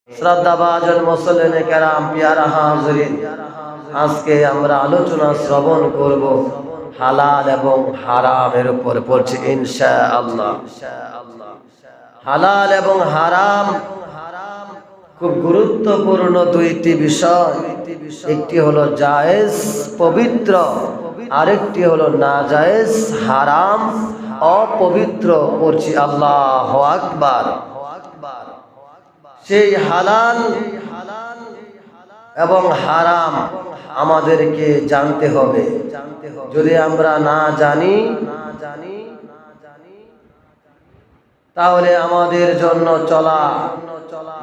শ্রদ্ধাভাজন মুসল্লিনে কেরাম, পিয়ারা হাজরিন, আজকে আমরা আলোচনা শ্রবণ করব হালাল এবং হারামের উপর। পড়ছি ইনশাআল্লাহ। হালাল এবং হারাম খুব গুরুত্বপূর্ণ দুইটি বিষয়। একটি হলো জায়েজ পবিত্র, আরেকটি হলো নাজায়েজ হারাম অপবিত্র। পড়ছি আল্লাহু আকবার। সেই হালাল এবং হারাম আমাদেরকে জানতে হবে। যদি আমরা না জানি তাহলে আমাদের জন্য চলা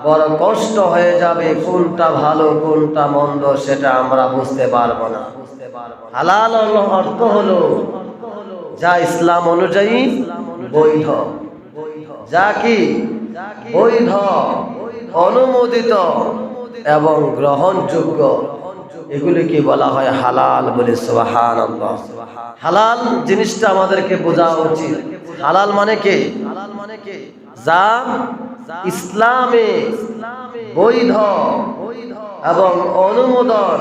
বড় কষ্ট হয়ে যাবে। কোনটা ভালো কোনটা মন্দ সেটা আমরা বুঝতে পারবো না। হালাল অর্থ হলো যা ইসলাম অনুযায়ী বৈধ, যা কি বৈধ, অনুমোদিত এবং গ্রহণযোগ্য, এগুলিকে বলা হয় হালাল বলে। সুবহানাল্লাহ। হালাল জিনিসটা আমাদেরকে বোঝা উচিত। হালাল মানে কি? যা ইসলামে বৈধ এবং অনুমোদন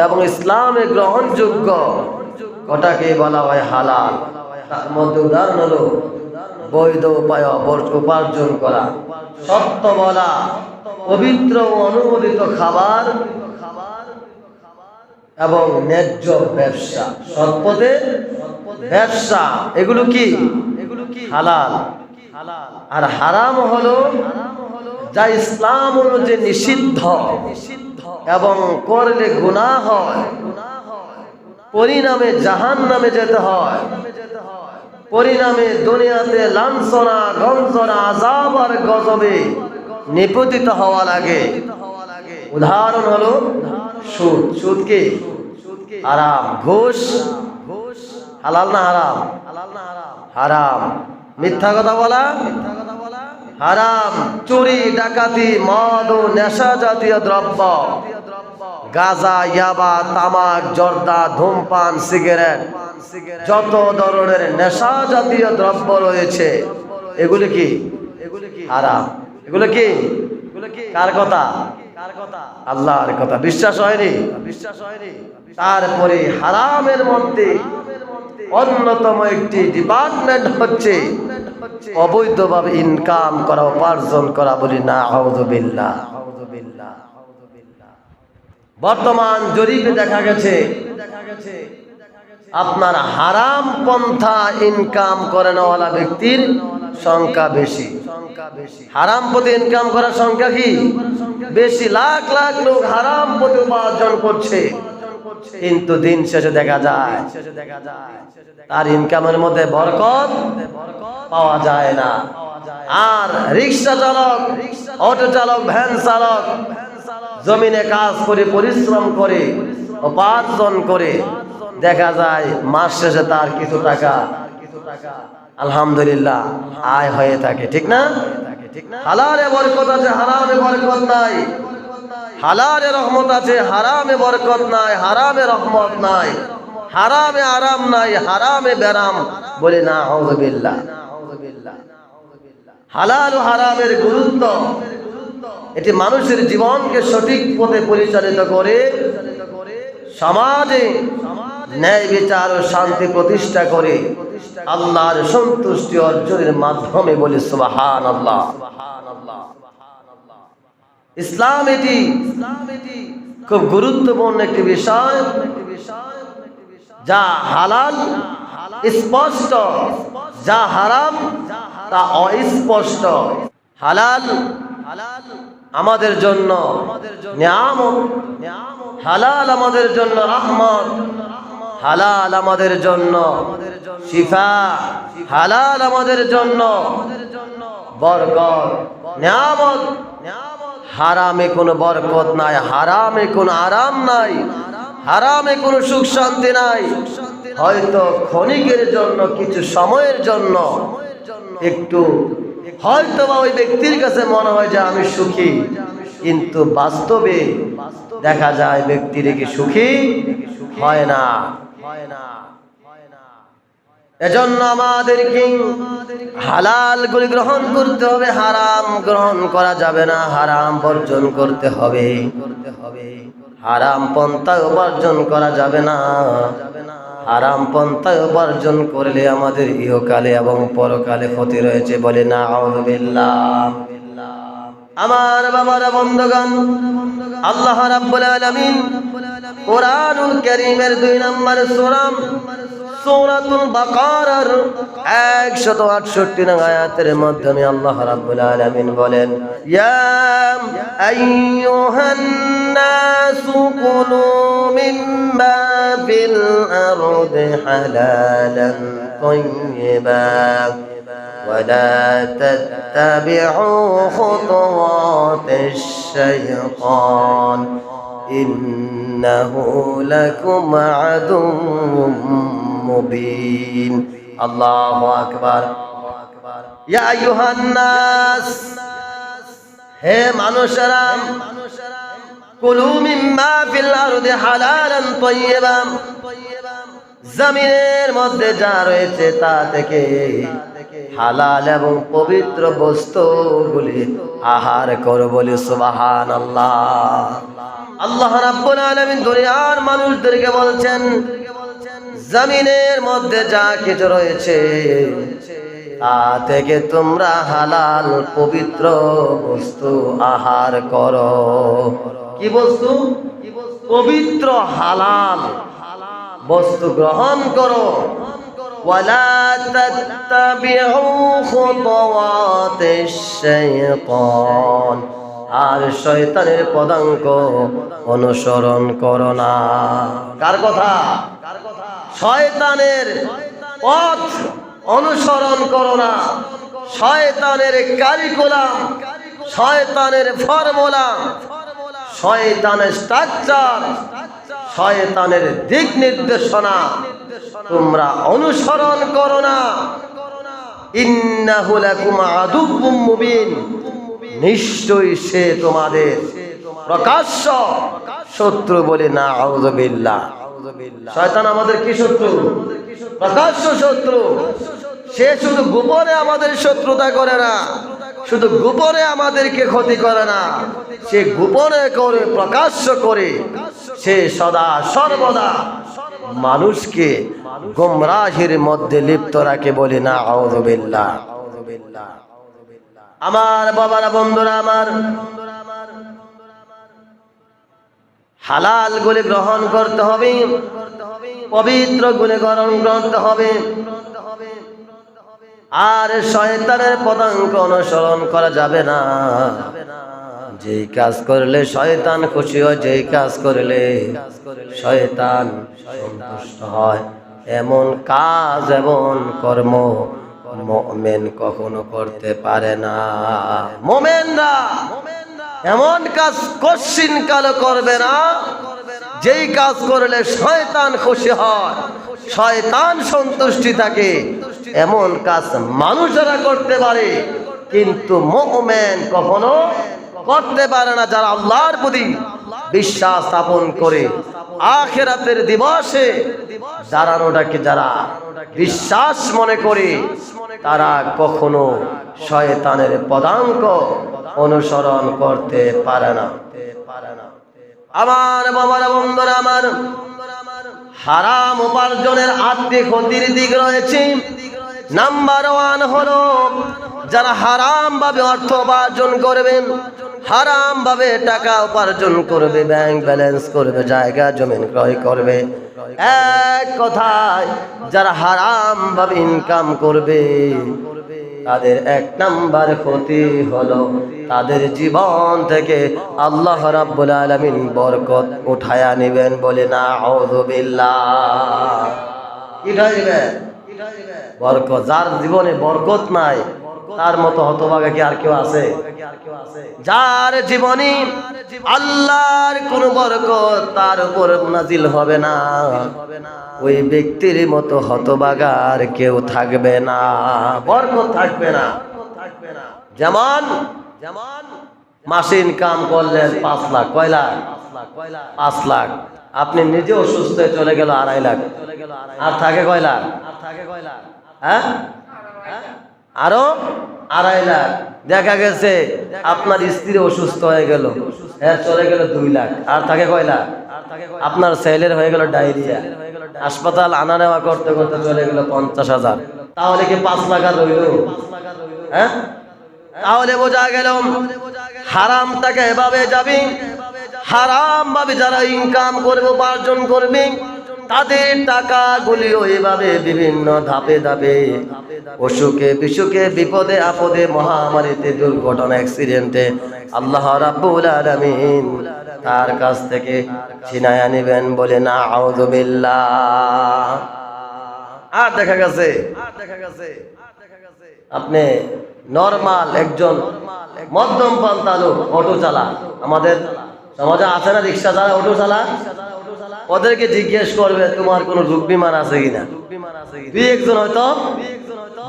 এবং ইসলামে গ্রহণযোগ্য, ওটাকে বলা হয় হালাল। তার মধ্যে উদাহরণ হলো বৈধ উপায় উপার্জন করা, সত্য বলা, পবিত্র ও অনুমোদিত খাবার এবং ন্যায্য ব্যবসা, সৎপথে ব্যবসা, এগুলো কি হালাল। আর হারাম হলো যা ইসলাম অনুযায়ী নিষিদ্ধ এবং করলে গুনাহ হয়, পরিণামে জাহান্নামে যেতে হয়, পরিণামে দুনিয়াতে লাঞ্ছনা, গঞ্জনা, আযাব আর গজবে নিপতিত হওয়া লাগে। উদাহরণ হলো সুদ। সুদ কি হারাম। ঘুষ হালাল না হারাম? হারাম। মিথ্যা কথা বলা হারাম। চুরি, ডাকাতি, মদ ও নেশা জাতীয় দ্রব্য, গাঁজা, ইয়াবা, তামাক, জর্দা, ধূমপান, সিগারেট, যত ধরনের নেশা জাতীয় দ্রব্য রয়েছে এগুলি কি হারাম। এগুলো কি কার কথা? আল্লাহর কথা। বিশ্বাস হয়নি? তারপরে হারামের মধ্যে অন্যতম একটি ডিপার্টমেন্ট হচ্ছে অবৈধভাবে ইনকাম করা, উপার্জন করা। বলি না আউযুবিল্লাহ। বর্তমান জরিপে দেখা গেছে আপনার হারাম পন্থা ইনকাম করে নেওয়ালা ব্যক্তির সংখ্যা বেশি। হারাম পথে ইনকাম করার সংখ্যা কি বেশি। লাখ লাখ লোক হারাম পথে উপার্জন করছে, কিন্তু দিন শেষে দেখা যায় তার ইনকামের মধ্যে বরকত পাওয়া যায় না। আর রিক্সা চালক, অটো চালক, ভ্যান চালক জমিনে কাজ করে, পরিশ্রম করে, উপার্জন করে, দেখা যায় মাস শেষে তার কিছু টাকা আলহামদুলিল্লাহ আয় হয়ে থাকে। ঠিক না? হালালে বরকত আছে, হারামে বরকত নাই। হালালে রহমত আছে, হারামে বরকত নাই, হারামে রহমত নাই। হারামে আরাম নাই, হারামে বেরাম। বলে না আউযুবিল্লাহ। হালাল ও হারামের গুরুত্ব, এটি মানুষের জীবনকে সঠিক পথে পরিচালিত করে সমাজে ন্যায় বিচার ও শান্তি প্রতিষ্ঠা করে আল্লাহর সন্তুষ্টি অর্জনের মাধ্যমে। বলি সুবহানাল্লাহ। ইসলাম এটি খুব গুরুত্বপূর্ণ একটি বিষয়, যা হালাল স্পষ্ট, যা হারাম তা অস্পষ্ট। হালাল আমাদের জন্য নিয়ামত, হালাল আমাদের জন্য রহমত, হালাল আমাদের জন্য শিফা, হালাল আমাদের জন্য বরকত, নিয়ামত। হারামে কোনো বরকত নাই, হারামে কোনো আরাম নাই, হারামে কোনো সুখ শান্তি নাই। হয়তো ক্ষণিকের জন্য, কিছু সময়ের জন্য একটু হয়তো বা ওই ব্যক্তির কাছে মনে হয় যে আমি সুখী, কিন্তু বাস্তবে দেখা যায় ব্যক্তির কি সুখী হয় না। এজন্য আমাদেরকে হালাল গুলি গ্রহণ করতে হবে, হারাম গ্রহণ করা যাবে না, হারাম বর্জন করতে হবে। হারাম পন্থায় বর্জন করা যাবে না। হারাম পন্থায় বর্জন করলে আমাদের ইহকালে এবং পরকালে ক্ষতি রয়েছে, বলে না আউযুবিল্লাহ। আমার বাবারা, বন্ধুগণ, আল্লাহ রাব্বুল আলামিন কোরআনুল কারীমের 2 নম্বর সূরা সূরাতুল বাকারার 168 নং আয়াতের মাধ্যমে আল্লাহ রাব্বুল আলামিন বলেন, ইয়া আইয়ুহান নাসু কুলু মিম্মা ফিল আরদি হালালান তাইয়্যিবান ولا تتبعوا خطوات الشيطان إنه لكم عدو مبين الله أكبر يا أيها الناس হে মানুষেরা কুলু মিম্মা ফিল আরদি হালালান তাইয়্যিবান জমিনের মধ্যে যা রয়েছে তা থেকে হালাল এবং পবিত্র বস্তুগুলি আহার করো, বলি সুবহানাল্লাহ। আল্লাহ রাব্বুল আলামিন দুনিয়ার মানুষদেরকে বলছেন, জমিনের মধ্যে যা কিছু রয়েছে তা থেকে তোমরা হালাল পবিত্র বস্তু আহার করো। কি বস্তু? পবিত্র হালাল বস্তু গ্রহণ করো। ওয়ালা তাত্তাবিউ খুতুওয়াতিশ শাইতান, আর শয়তানের পদাঙ্ক অনুসরণ করো না। কার কথা? শয়তানের পথ অনুসরণ করো না। শয়তানের কারিকুলাম, শয়তানের ফর্মুলা, শয়তানের স্ট্রাকচার, শয়তানের দিক নির্দেশনা তোমরা অনুসরণ করো না। ইন্নাহু লাকুম আদুউম মুবিন, নিশ্চয়ই সে তোমাদের প্রকাশ্য শত্রু, বলে না আউযুবিল্লাহ। শয়তান আমাদের কি শত্রু? প্রকাশ্য শত্রু। সে শুধু গোপনে আমাদের শত্রুতা করে না, শুধু গোপনে আমাদেরকে ক্ষতি করে না, সে গোপনে করে, প্রকাশ্য করে, সে সদা সর্বদা মানুষকে গোমরাহির মধ্যে লিপ্ত রাখে, বলে না আউযুবিল্লাহ। আমার বাবারা, বন্ধুরা আমার, হালাল গুলি গ্রহণ করতে হবে, পবিত্র গুলি গ্রহণ করতে হবে, আর শয়তানের পদাঙ্ক অনুসরণ করা যাবে না। যেই কাজ করলে শয়তান খুশি হয়, যেই কাজ করলে শয়তান সন্তুষ্ট হয়, এমন কাজ এমন কর্ম মুমিন কখনো করতে পারে না। মুমিনরা এমন কাজ কশিন কালে করবে না যেই কাজ করলে শয়তান খুশি হয়, শয়তান সন্তুষ্টি থাকে। এমন কাজ মানুষেরা করতে পারে, কিন্তু মুমিন কখনো করতে পারে না। যারা আল্লাহর প্রতি বিশ্বাস স্থাপন করে আখিরাতের দিবসে দাঁড়ানোটাকে যারা বিশ্বাস মনে করে, তারা কখনো শয়তানের পদাঙ্ক অনুসরণ করতে পারে না। আমার বাবারা, বন্ধুরা আমার, হারাম উপার্জনের 8টি ক্ষতির দিক রয়েছে। নাম্বার 1 হলো, যারা হারাম ভাবে অর্থ উপার্জন করবেন, হারাম ভাবে টাকা উপার্জন করবে, ব্যাংক ব্যালেন্স করবে, জায়গা জমিন ক্রয় করবে, এক কথায় যারা হারাম ভাবে ইনকাম করবে, তাদের 1 নাম্বার ক্ষতি হলো তাদের জীবন থেকে আল্লাহ রাব্বুল আলামিন বরকত উঠায়া নেবেন, বলে না আউযুবিল্লাহ। কি উঠাইবে? বরকত। যার জীবনে বরকত নাই, তার মতো হতভাগা কি আর কেউ আছে? যার জীবনে আল্লাহর কোন বরকত তার উপর নাজিল হবে না, ওই ব্যক্তির মতো হতভাগা আর কেউ থাকবে না, বরকত থাকবে না। যেমন মাসে ইনকাম করলেন 5 লাখ, কয় লাখ? 5 লাখ। আপনি নিজে অসুস্থ হয়ে চলে গেল 2.5 লাখ, আর থাকে কয় লাখ? হ্যাঁ, আরো 2.5 লাখ। দেখা গেছে আপনার স্ত্রী অসুস্থ হয়ে গেল, হ্যাঁ চলে গেল 2 লাখ, আর থাকে কয় লাখ? আপনার ছেলের হয়ে গেল ডায়রিয়া, হাসপাতাল আনা নেওয়া করতে করতে চলে গেল 50,000। তাহলে কি 5 লাখ আর রইল? হ্যাঁ, তাহলে বোঝা গেল হারাম টাকা এভাবে যাবে। হারাম ভাবে যারা ইনকাম করবে, উপার্জন করবে, তাদের টাকাগুলিও এভাবে বিভিন্ন ধাপে ধাপে অসুখে বিসুখে বিপদে আপদে মহামারীতে দুর্ঘটনা অ্যাক্সিডেন্টে আল্লাহ রাব্বুল আলামিন তার কাছ থেকে ছিনায়া নেবেন, বলে না আউযু বিল্লাহ। আর দেখা গেছে আপনি নরমাল একজন মধ্যম পন্থা লোক অটো চালা, আমাদের সমাজে আছে না রিক্সা চালা, অটো চালা, ওদেরকে জিজ্ঞেস করবে তোমার কোনো রোগ বিমান আছে কিনা। 2-1 জন হয়তো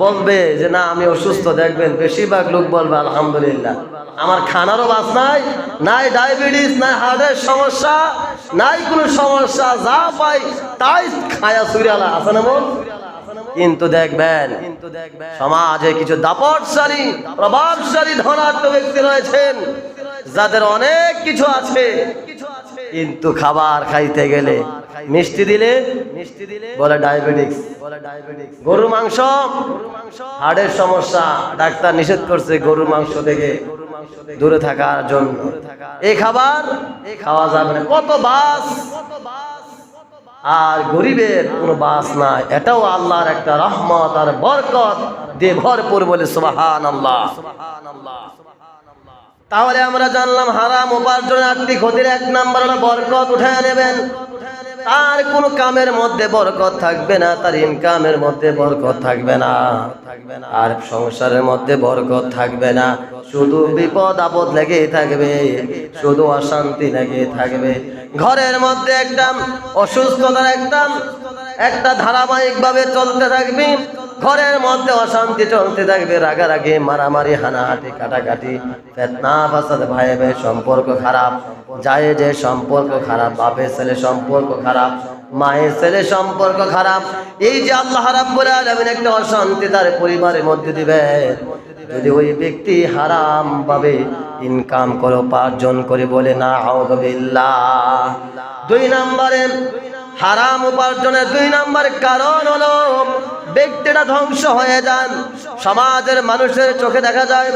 বলবে যে না আমি অসুস্থ, দেখবেন বেশিরভাগ লোক বলবে আলহামদুলিল্লাহ আমার খানারও বাস নাই, নাই ডায়াবেটিস, নাই হার্টের সমস্যা, নাই কোনো সমস্যা, যা পাই তাই খায়া সুরিয়ালা আছে না বল। কিন্তু দেখবেন সমাজে কিছু দাপটশালী প্রভাবশালী ধনাঢ্য ব্যক্তি রয়েছেন যাদের অনেক কিছু আছে, কিন্তু খাবার খাইতে গেলে মিষ্টি দিলে বলে ডায়াবেটিস, গরুর মাংস হার্টের সমস্যা, ডাক্তার নিষেধ করছে গরুর মাংস থেকে দূরে থাকার জন্য, এই খাবার খাওয়া যাবে না। কত বাস, আর গরিবের কোনো বাস নাই। এটাও আল্লাহর একটা রহমত আর বরকত দিয়ে ভরপুর, বলে সুবহানাল্লাহ। তাহলে আমরা জানলাম হারাম উপার্জনের 8টি ক্ষতির 1 নাম্বার হলো বরকত উঠায় নেবেন। তার কোনো কামের মধ্যে বরকত থাকবে না, তার ইনকামের মধ্যে বরকত থাকবে না, আর সংসারের মধ্যে বরকত থাকবে না। শুধু বিপদ আপদ লেগেই থাকবে, শুধু অশান্তি লেগেই থাকবে। ঘরের মধ্যে একটা অসুস্থতার একটা ধারাবাহিক ভাবে চলতে থাকবে, ঘরের মধ্যে অশান্তি চলতে থাকবে, রাগারাগি, মারামারি, হানাহাটি, কাটাকাটি, ফিতনা ফাসাদ, ভাই ভাই সম্পর্ক খারাপ, যায় যে সম্পর্ক খারাপ, বাপের ছেলে সম্পর্ক খারাপ, মায়ের ছেলে সম্পর্ক খারাপ। এই যে আল্লাহ রাব্বুল আলামিন একটা অশান্তি তার পরিবারের মধ্যে দিবে, যদি ওই ব্যক্তি হারাম ভাবে ইনকাম করে উপার্জন করে, বলে না আউযু বিল্লাহ। 2 নম্বরে হারাম উপার্জনের 2 নম্বর কারণ হলো ব্যক্তিটা ধ্বংস হয়ে যান। সমাজের মানুষের চোখে দেখা যায়,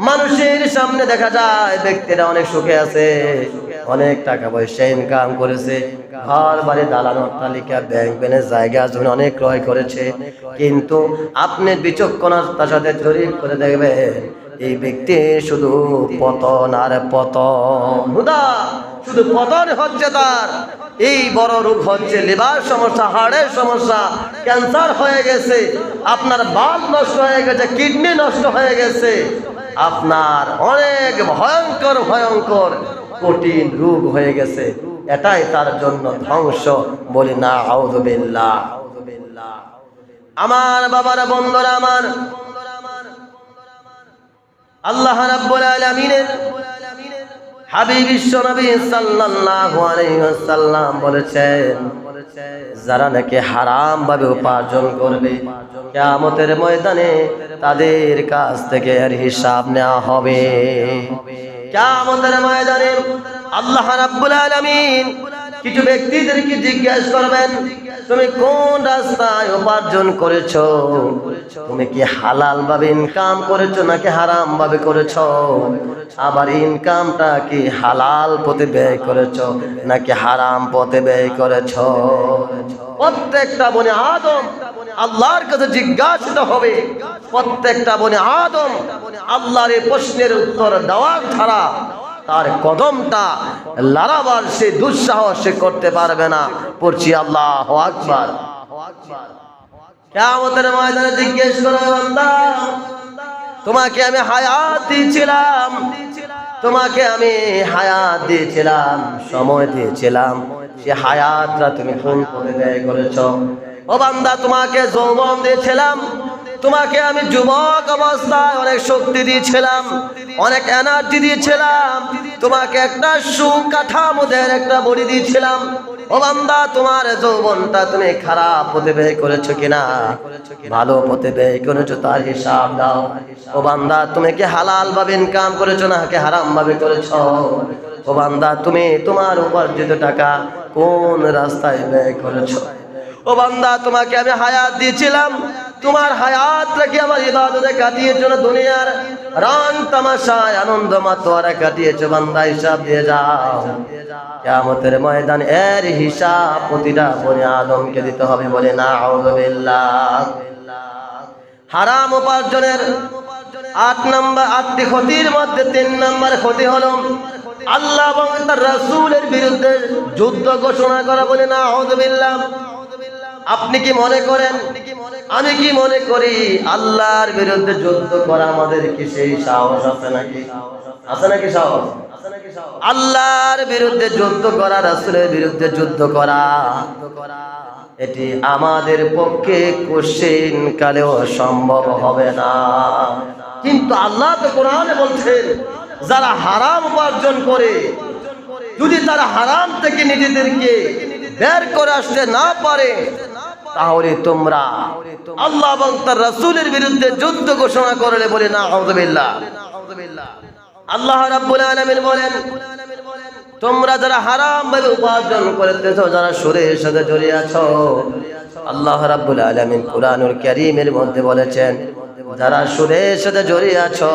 মানুষের সামনে দেখা যায় ব্যক্তিটা অনেক সুখে আছে, অনেক টাকা পয়সা ইনকাম করেছে, ঘর বাড়ি, দালান, অট্টালিকা, ব্যাংক ব্যালেন্স, জায়গা জমি অনেক ক্রয় করেছে, কিন্তু আপনি বিচক্ষণতার সাথে জরিপ করে দেখবেন এই ব্যক্তি শুধু পতন আর পতন, শুধু পতন হচ্ছে তার। এই বড় রোগ হচ্ছে লিভার সমস্যা, হার্টের সমস্যা, ক্যান্সার হয়ে গেছে, আপনার বাল্ব নষ্ট হয়ে গেছে, কিডনি নষ্ট হয়ে গেছে, আপনার অনেক ভয়ঙ্কর ভয়ঙ্কর কঠিন রোগ হয়ে গেছে। এটাই তার জন্য ধ্বংস, বলি না আউযু বিল্লাহ। আমার বাবারা, বন্ধুরা আমার, আল্লাহ রাব্বুল আলামিনের হাবিব বিশ্বনবী সাল্লাল্লাহু আলাইহি ওয়াসাল্লাম বলেছেন, যারা নাকি হারাম ভাবে উপার্জন করবে কিয়ামতের ময়দানে তাদের কাছ থেকে এর হিসাব নেওয়া হবে। কিয়ামতের ময়দানে আল্লাহ রাব্বুল আলামিন কিছু ব্যক্তিদেরকে জিজ্ঞাসা করবেন, তুমি কোন রাস্তায় উপার্জন করেছো? তুমি কি হালাল ভাবে ইনকাম করেছো নাকি হারাম ভাবে করেছো? আবার ইনকামটা কি হালাল পথে ব্যয় করেছো নাকি হারাম পথে ব্যয় করেছো? প্রত্যেকটা বনি আদম আল্লাহর কাছে জিজ্ঞাসিত হবে। প্রত্যেকটা বনি আদম আল্লাহর এই প্রশ্নের উত্তর দেওয়ার ছাড়া তার কদমটা লড়াবার সে দুঃসাহস সে করতে পারবে না। পড়ছি আল্লাহু আকবার। কিয়ামতের ময়দানে জিজ্ঞেস করবে, বান্দা তোমাকে আমি হায়াত দিয়েছিলাম, তোমাকে আমি হায়াত দিয়েছিলাম, সময় দিয়েছিলাম, সে হায়াতটা তুমি কোন পথে ব্যয় করেছো? ও বান্দা তোমাকে যৌবন দিয়েছিলাম, তোমাকে আমি যুবক অবস্থায় অনেক শক্তি দিয়েছিলাম, অনেক এনার্জি দিয়েছিলাম, তোমাকে একটা সুকাঠামোদের একটা বডি দিয়েছিলাম। ও বান্দা, তোমার যৌবনটা তুমি খারাপ পথে ব্যয় করেছো কিনা, ভালো পথে ব্যয় করেছো তার হিসাব দাও। ও বান্দা, তুমি কি হালাল ভাবে ইনকাম করেছো না কি হারাম ভাবে করেছো? ও বান্দা, তুমি তোমার উপার্জিত টাকা কোন রাস্তায় ব্যয় করেছো? ও বান্দা, তোমাকে আমি হায়াত দিয়েছিলাম, তোমার হায়াতটাকে আমার ইবাদতে কাটিয়েছো না দুনিয়ার রং তামাশায় আনন্দ মাতোয়ারা কাটিয়েছো? বান্দা, হিসাব দিয়ে যাও। কিয়ামতের ময়দান এর হিসাব প্রতিটা বনি আদমকে দিতে হবে। বলে নাউযুবিল্লাহ। হারাম উপার্জনের 8টি ক্ষতির মধ্যে 3 নম্বর ক্ষতি হলো আল্লাহ এবং তার রাসূলের বিরুদ্ধে যুদ্ধ ঘোষণা করা। বলে নাউযুবিল্লাহ। আপনি কি মনে করেন, আমি কি মনে করি আল্লাহর বিরুদ্ধে যুদ্ধ করা আমাদের কি সেই সাহস আছে নাকি? আছে নাকি সাহস? আল্লাহর বিরুদ্ধে যুদ্ধ করা, রাসূলের বিরুদ্ধে যুদ্ধ করা, এটি আমাদের পক্ষে কোশ্চিন কালেও সম্ভব হবে না। কিন্তু আল্লাহ তো কোরআনে বলছেন, যারা হারাম উপার্জন করে, যদি তারা হারাম থেকে নিজেদেরকে বের করে আসতে না পারে, তাহলে তোমরা আল্লাহ এবং তার রাসূলের বিরুদ্ধে যুদ্ধ ঘোষণা করলে। বলে নাউযুবিল্লাহ। আল্লাহ রাব্বুল আলামিন বলেন, তোমরা যারা হারাম ভাবে উপার্জন করতেছো, যারা সুদের সাথে জড়িয়ে আছো, আল্লাহ রাব্বুল আলামিন কুরআনুল কারীমের মধ্যে বলেছেন, যারা সুদের সাথে জড়িয়ে আছো,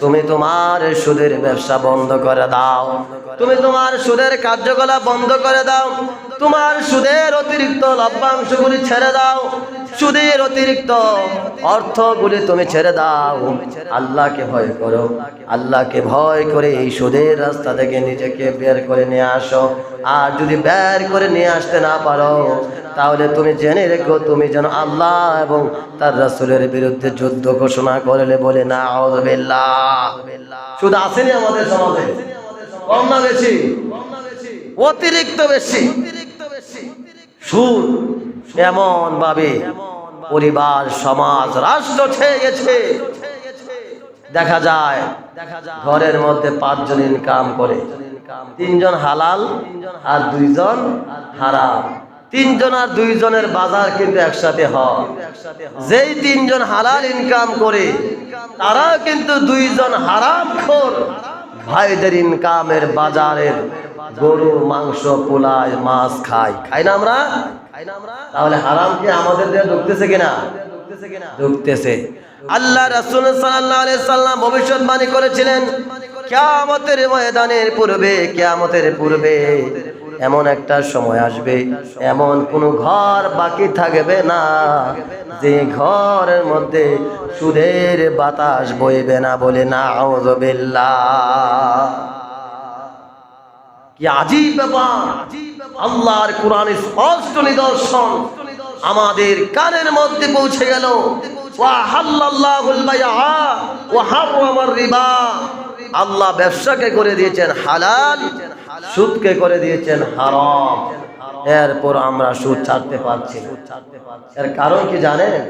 তুমি তোমার সুদের ব্যবসা বন্ধ করে দাও, তুমি তোমার সুদের কার্যকলাপ বন্ধ করে দাও, তোমার সুদের অতিরিক্ত লভ্যাংশগুলি ছেড়ে দাও, সুদের অতিরিক্ত অর্থগুলি তুমি ছেড়ে দাও। আল্লাহকে ভয় করো, আল্লাহকে ভয় করে এই সুদের রাস্তা থেকে নিজেকে বের করে নিয়ে আসো। আর যদি বের করে নিয়ে আসতে না পারো, তাহলে তুমি জেনে রেখো, তুমি যেন আল্লাহ এবং তার রাসূলের বিরুদ্ধে যুদ্ধ ঘোষণা করলে। বলে নাউযুবিল্লাহ। সুদ আসেনি আমাদের সমাজে? কম না বেশি? অতিরিক্ত বেশি। সুদ এমন ভাবে পরিবার, সমাজ, রাষ্ট্র ছেয়ে গেছে। দেখা যায় ঘরের মধ্যে 5 জন ইনকাম করে, 3 জন হালাল আর 2 জন হারাম। 3 জন আর 2 জনের বাজার কিন্তু একসাথে হয়। যেই 3 জন হালাল ইনকাম করে, তারা কিন্তু 2 জন হারামখোর ভাইদের ইনকামের বাজারের গরু মাংস, পোলায়, মাছ খাই না আমরা? তাহলে হারাম কি আমাদের দেহে ঢুকতেছে কিনা? ঢুকতেছে। আল্লাহ রাসূল সাল্লাল্লাহু আলাইহি সাল্লাম ভবিষ্যৎবাণী করেছিলেন, কিয়ামতের ময়দানের পূর্বে, কিয়ামতের পূর্বে এমন একটা সময় আসবে, এমন কোন ঘর বাকি থাকবে না যে ঘরের মধ্যে সুদের বাতাস বইবে না। বলে নাউযুবিল্লাহ। কি আজীব ব্যাপার! আল্লাহর কোরআনের স্পষ্ট নিদর্শন আমাদের কানের মধ্যে পৌঁছে গেল। ওয়া হাল্লাল্লাহুল বাইআ ওয়া হারামার রিবা। আল্লাহ ব্যবসাকে করে দিয়েছেন হালাল, সুদকে করে দিয়েছেন হারাম। এরপর আমরা সুদ ছাড়তে পারছি না। এর কারণ কি জানেন?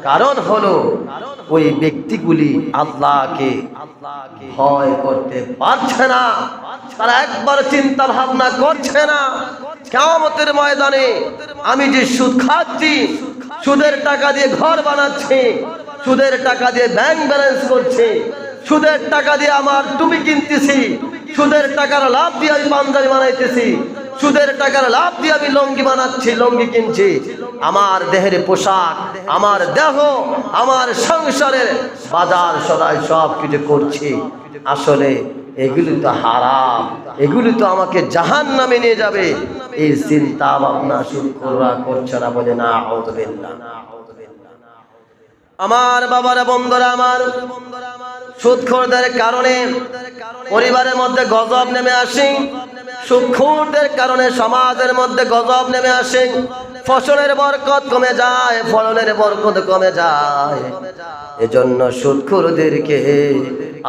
কারণ হলো ওই ব্যক্তিগুলি আল্লাহকে ভয় করতে পারছে না, তারা একবার চিন্তা ভাবনা করছে না কিয়ামতের ময়দানে আমি যে সুদ খাচ্ছি, সুদের টাকা দিয়ে ঘর বানাচ্ছি, সুদের টাকা দিয়ে ব্যাংক ব্যালেন্স করছি, সুদের টাকা দিয়ে আমার টুপি কিনতেছি, সুদের টাকার লাভ দিয়ে আমি পাঞ্জাবি বানাইতেছি, সুদের টাকার লাভ দিয়ে আমি লঙ্গি বানাচ্ছি, লঙ্গি কিনছি, আমার দেহের পোশাক, আমার দেহ, আমার সংসারের বাজার সদাই সব কিছু করছি। আসলে এগুলি তো হারাম, এগুলি তো আমাকে জাহান্নামে নিয়ে যাবে। এই চিন্তা ভাবনা শুকরা করছে না। বলে নাউযুবিল্লাহ। আমার বাবারা, বন্ধুরা আমার, সুদখোরদের কারণে পরিবারের মধ্যে গজব নেমে আসে, সুদখোরদের কারণে সমাজের মধ্যে গজব নেমে আসে, ফসলের বরকত কমে যায়, ফলনের বরকত কমে যায়। এজন্য সুদখোরদেরকে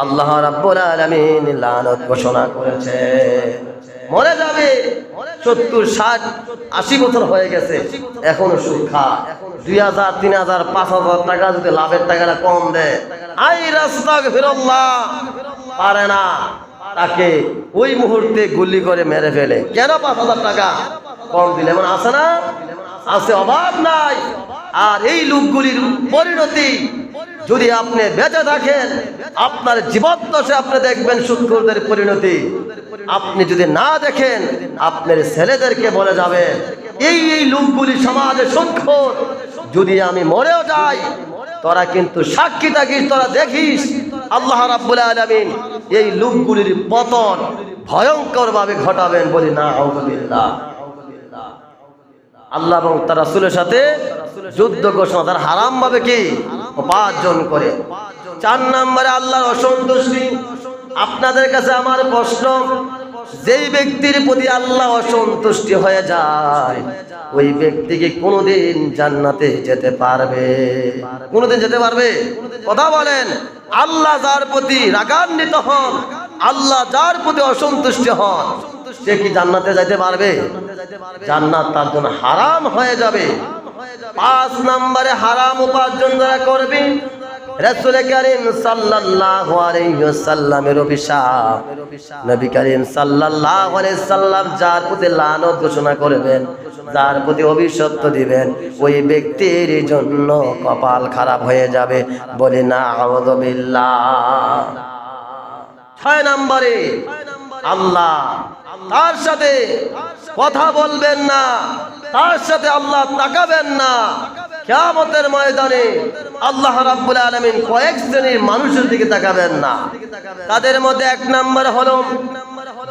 আল্লাহ রাব্বুল আলামিন লানত ঘোষণা করেছে। মরে যাবে, 70, 60, 80 বছর হয়ে গেছে, এখনো সুদ খায়। 2000, 3000, 5000 টাকা যদি লাভের টাকাটা কম দেয়, আই আস্তাগফিরুল্লাহ, পারে না, তাকে ওই মুহূর্তে গুলি করে মেরে ফেলে। কেন? 5000 টাকা কম দিলে। এমন আছে না? আছে, অভাব নাই। আর এই লোকগুলির পরিণতি যদি আপনি বেঁচে থাকেন, আপনার জীবন দশে আপনি দেখবেন সুদখোরদের পরিণতি। আপনি যদি না দেখেন, আপনার ছেলেদেরকে বলে যাবেন এই লোকগুলি সমাজে সুদখোর, যদি আমি মরেও যাই তোরা কিন্তু সাক্ষী থাকিস, তোরা দেখিস আল্লাহ রাব্বুল আলামিন এই লোকগুলির পতন ভয়ঙ্কর ভাবে ঘটাবেন। বলি না আউযুবিল্লাহ। আল্লাহ এবং তার রাসূলের সাথে যুদ্ধ ঘোষণা, তার হারাম ভাবে কি উপার্জন করে। 4 নম্বরে আল্লাহর অসন্তুষ্টি। আপনাদের কাছে আমার প্রশ্ন, যেই ব্যক্তির প্রতি আল্লাহ অসন্তুষ্টি হয়ে যায়, ওই ব্যক্তি কি কোনোদিন জান্নাতে যেতে পারবে? কোনোদিন যেতে পারবে? কথা বলেন। আল্লাহ যার প্রতি রাগান্বিত হন, আল্লাহ যার প্রতি অসন্তুষ্ট হন, সে কি জান্নাতে যাইতে পারবে? জান্নাত তার জন্য হারাম হয়ে যাবে। 5 নম্বরে হারাম উপার্জন যারা করবে, রাসূল কারীম সাল্লাল্লাহু আলাইহি ওয়াসাল্লামের অভিশাপ। নবী কারীম সাল্লাল্লাহু আলাইহি সাল্লাম যার প্রতি লানত ঘোষণা করবেন, যার প্রতি অভিশপ্ত দিবেন, ওই ব্যক্তির জন্য কপাল খারাপ হয়ে যাবে। বলি না আউযুবিল্লাহ। 6 নম্বরে আল্লাহ তার সাথে কথা বলবেন না, তার সাথে আল্লাহ তাকাবেন না। কিয়ামতের ময়দানে আল্লাহ রাব্বুল আলামিন কয়েক শ্রেণীর মানুষের দিকে তাকাবেন না। তাদের মধ্যে 1 নম্বর হলো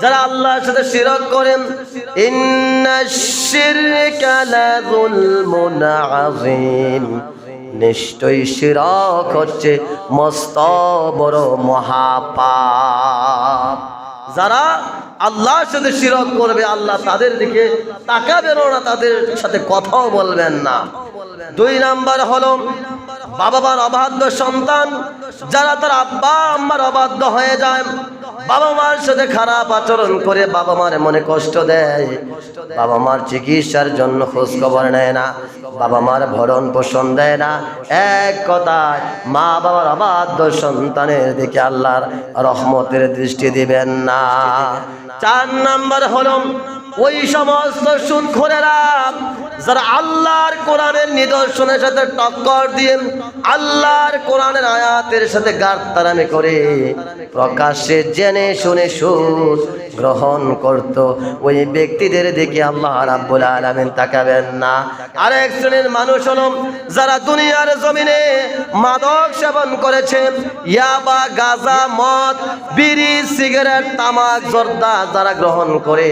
যারা আল্লাহর সাথে শিরক করেন। ইন্নাশ শিরকা লাযুলমুন আযীম, নিশ্চয়ই শিরক হচ্ছে মস্ত বড় মহাপাপ। যারা আল্লাহর সাথে শিরক করবে, আল্লাহ তাদের দিকে তাকাবেন না, তাদের সাথে কথাও বলবেন না। 2 নাম্বার হলো বাবা মার অবাধ্য সন্তান। যারা তার আব্বা আম্মার অবাধ্য হয়ে যায়, বাবা মার সাথে খারাপ আচরণ করে বাবা মার মনে কষ্ট দেয়, বাবা মার চিকিৎসার জন্য খোঁজ খবর নেয় না, বাবা মার ভরণ পোষণ দেয় না। এক কথায় মা বাবার অবাধ্য সন্তানের দিকে আল্লাহর রহমতের দৃষ্টি দিবেন না। 4 নাম্বার হলো ওই সমস্ত সুদখোরেরা যারা আল্লাহর কোরআনের নিদর্শনের সাথে টক্কর দিয়ে, আল্লাহর কোরআনের আয়াতের সাথে গাদ্দারি করে প্রকাশ্যে জেনে শুনে সুদ গ্রহণ করত, ওই ব্যক্তিদের দিকে আল্লাহ রাব্বুল আলামিন তাকাবেন না। আরেক শ্রেণীর মানুষ হলো যারা দুনিয়ার জমিনে মাদক সেবন করেছে, ইয়াবা, গাঁজা, মদ, বিড়ি, সিগারেট, তামাক, জর্দা যারা গ্রহণ করে,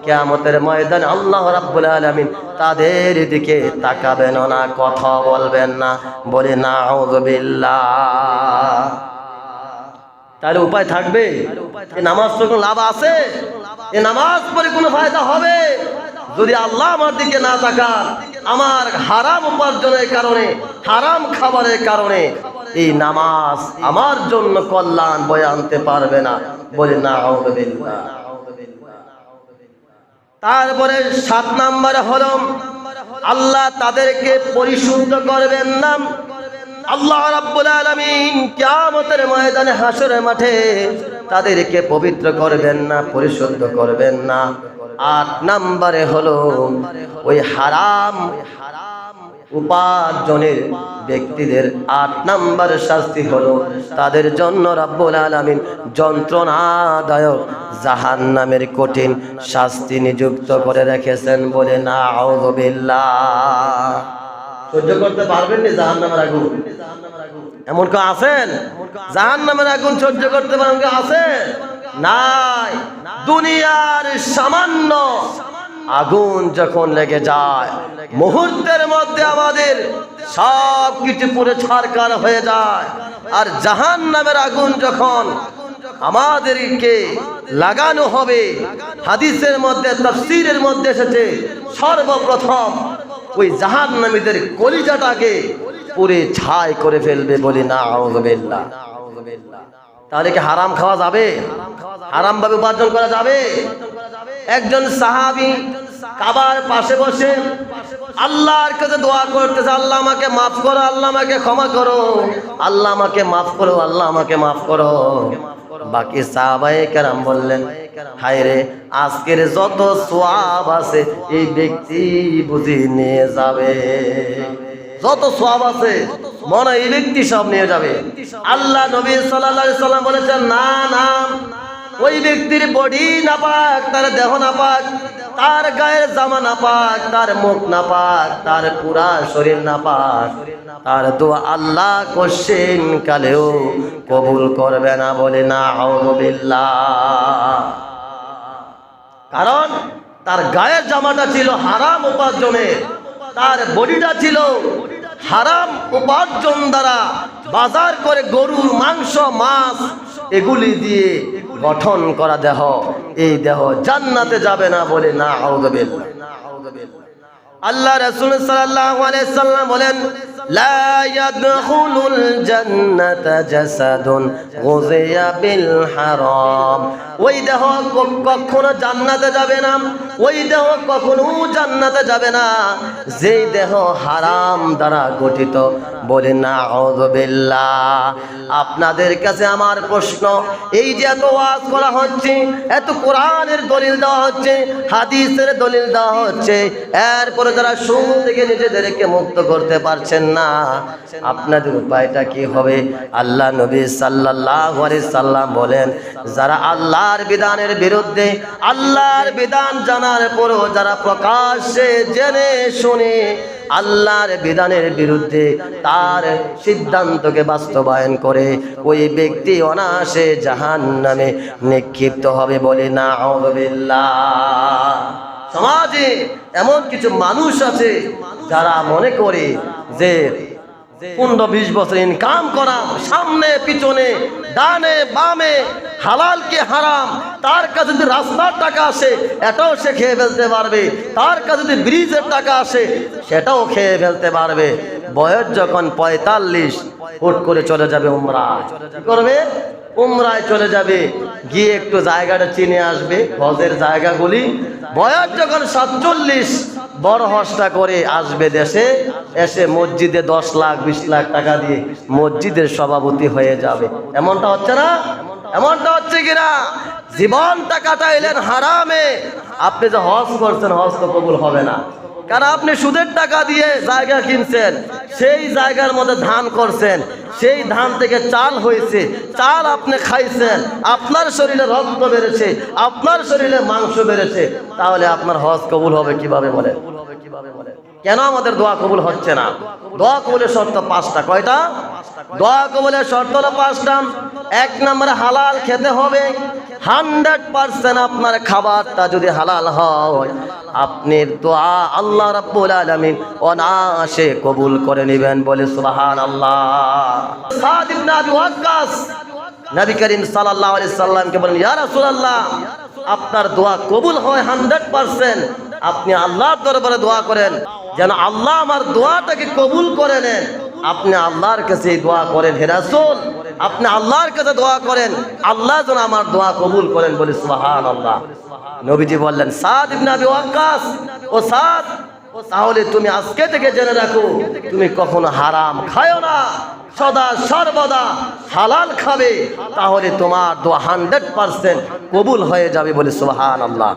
কিয়ামতের ময়দানে আল্লাহ রাব্বুল আলামিন তাদের দিকে তাকাবেন না, কথা বলবেন না। বলে না আউযুবিল্লাহ। তাহলে উপায় থাকবে? এই নামাজ পড়ে কোনো লাভ আছে? এই নামাজ পড়ে কোনো ফায়দা হবে যদি আল্লাহ আমার দিকে না তাকান? আমার হারাম উপার্জনের কারণে, হারাম খাবারের কারণে এই নামাজ আমার জন্য কল্যাণ বয়ে আনতে পারবে না। বলে না আউযুবিল্লাহ। তারপরে 7 নম্বরে হলো আল্লাহ তাদেরকে পরিশুদ্ধ করবেন না। আল্লাহ রাব্বুল আলামিন কিয়ামতের ময়দানে হাসরের মাঠে তাদেরকে পবিত্র করবেন না, পরিশুদ্ধ করবেন না। 8 নম্বরে হলো ওই হারাম উপার্জনের ব্যক্তিদের 8 নম্বর শাস্তি হলো তাদের জন্য রাব্বুল আলামিন যন্ত্রণাদায়ক জাহান্নামের কঠিন শাস্তি নিযুক্ত করে রেখেছেন। বলে না আউযুবিল্লাহ। সহ্য করতে পারবেন না জাহান্নামের আগুন? এমন কেউ আছেন জাহান্নামের আগুন সহ্য করতে পারেন? কেউ আছে? নাই। দুনিয়ার সামান্য আগুন যখন লেগে যায়, মুহূর্তের মধ্যে আমাদের সব কিছু পুরো ছারখার হয়ে যায়। আর জাহান্নামের আগুন যখন আমাদেরকে লাগানো হবে, হাদিসের মধ্যে, তাফসীরের মধ্যে এসেছে সর্বপ্রথম ওই জাহান্নামীদের কলিজাটাকে পুরে ছাই করে ফেলবে। বলি না আউযুবিল্লাহ। তাহলে কি হারাম খাওয়া যাবে? হারাম ভাবে উপার্জন করা যাবে? একজন সাহাবী কাবার পাশে বসে আল্লাহর কাছে দোয়া করতেছে, আল্লাহ আমাকে মাফ করো, আল্লাহ আমাকে ক্ষমা করো, আল্লাহ আমাকে মাফ করো, আল্লাহ আমাকে মাফ করো। বাকি সাহাবায়ে কেরাম বললেন, হায় রে, আজকের যত সওয়াব আছে এই ব্যক্তি বুঝি নিয়ে যাবে, যত সওয়াব আছে মনে এই ব্যক্তি সব নিয়ে যাবে। আল্লাহ নবী সাল্লাল্লাহু আলাইহি সাল্লাম বলেছেন, না না, ওই ব্যক্তির বডি নাপাক, তার দেহ নাপাক, তার গায়ের জামা নাপাক, তার মুখ নাপাক, তার পুরা শরীর নাপাক, তার দোয়া আল্লাহ কোশ্চিন কালেও কবুল করবে না, বলে না আউযু বিল্লাহ। কারণ তার গায়ের জামাটা ছিল হারাম উপার্জনের, তার বডিটা ছিল হারাম উপার্জন দ্বারা বাজার করে গরুর মাংস, মাছ এগুলি দিয়ে গঠন করা দেহ, এই দেহ জান্নাতে যাবে না, বলে না আউযু বিল্লাহ। আল্লাহ রাসূল সাল্লাল্লাহু আলাইহি সাল্লাম বলেন, লা ইয়াদখুলুল জান্নাতা জাসাদুন গুযিয়া বিল হারাম। ওই দেহ কখনো জান্নাতে যাবে না, ওই দেহ কখনো জান্নাতে যাবে না যেই দেহ হারাম দ্বারা গঠিত, বলে না আউযু বিল্লাহ। আপনাদের কাছে আমার প্রশ্ন, এই যে এত ওয়াজ করা হচ্ছে, এত কোরআনের দলিল দেওয়া হচ্ছে, হাদিসের দলিল দেওয়া হচ্ছে, এরপরে যারা সুদ থেকে নিজেদেরকে মুক্ত করতে পারছেন না, আপনাদের উপায়টা কি হবে? আল্লাহ নবী সাল্লাল্লাহু আলাইহি সাল্লাম বলেন, যারা আল্লাহর বিধানের বিরুদ্ধে, আল্লাহর বিধান জানার পরও যারা প্রকাশ্যে জেনে শুনে আল্লাহর বিধানের বিরুদ্ধে তার সিদ্ধান্তকে বাস্তবায়ন করে, ওই ব্যক্তি অনায়াসে জাহান্নামে নিক্ষিপ্ত হবে, বলে না আউযু বিল্লাহ। সমাজে এমন কিছু মানুষ আছে যারা মনে করে যে 15-20 বছর ইনকাম করা, সামনে পিছনে ডানে বামে হালাল কে হারাম, তার কাছে যদি রাস্তার টাকা আসে এটাও সে খেয়ে ফেলতে পারবে, তার কাছে যদি ব্রিজের টাকা আসে সেটাও খেয়ে ফেলতে পারবে। বয়স যখন 45 হুট করে চলে যাবে উমরায়, কি করবে? উমরায় চলে যাবে, গিয়ে একটু জায়গাটা চিনে আসবে, হজের জায়গাগুলি। বয়স যখন 47 বড় হজটা করে আসবে দেশে, এসে মসজিদে 10 লাখ 20 লাখ টাকা দিয়ে মসজিদের সভাপতি হয়ে যাবে। এমনটা হচ্ছে না? এমনটা হচ্ছে কিনা? জীবনটা কাটাইলেন হারামে, আপনি যে হজ করছেন হজ তো কবুল হবে না, কারণ আপনি সুদের টাকা দিয়ে জায়গা কিনছেন, সেই জায়গার মধ্যে ধান করছেন, সেই ধান থেকে চাল হয়েছে, চাল আপনি খাইছেন, আপনার শরীরে রক্ত বেড়েছে, আপনার শরীরে মাংস বেড়েছে, তাহলে আপনার হজ কবুল হবে কিভাবে বলে? কেন আমাদের দোয়া কবুল হচ্ছে না? দোয়া কবুলের শর্ত 5টা। কয়টা? দোয়া কবুলের শর্ত হলো 5টা। 1 নম্বরে হালাল খেতে হবে, 100% আপনার খাবারটা যদি হালাল হয়, আপনার দোয়া আল্লাহ রাব্বুল আলামিন অনায়াসে কবুল করে নেবেন, বলে সুবহানাল্লাহ। সাদ ইবনে আবি ওয়াক্কাস নবী করিম সাল্লাল্লাহু আলাইহি সাল্লামকে বলেন, ইয়া রাসূলুল্লাহ, আপনার দোয়া কবুল হয় 100%, আপনি আল্লাহর দরবারে দোয়া করেন যেন আল্লাহ আমার দোয়াটাকে কবুল করে নেন। আপনি আল্লাহর কাছে দোয়া করেন, হে রাসূল, আপনি আল্লাহর কাছে দোয়া করেন, আল্লাহ যেন আমার দোয়া কবুল করেন, বলে সুবহানাল্লাহ। নবীজি বললেন, সাদ ইবনে আবি ওয়াক্কাস, ও সাদ, তাহলে তুমি আজকে থেকে জেনে রাখো, তুমি কখনো হারাম খায়ো না, সদা সর্বদা হালাল খাবে, তাহলে তোমার দোয়া 100% কবুল হয়ে যাবে, বলে সুবহানাল্লাহ।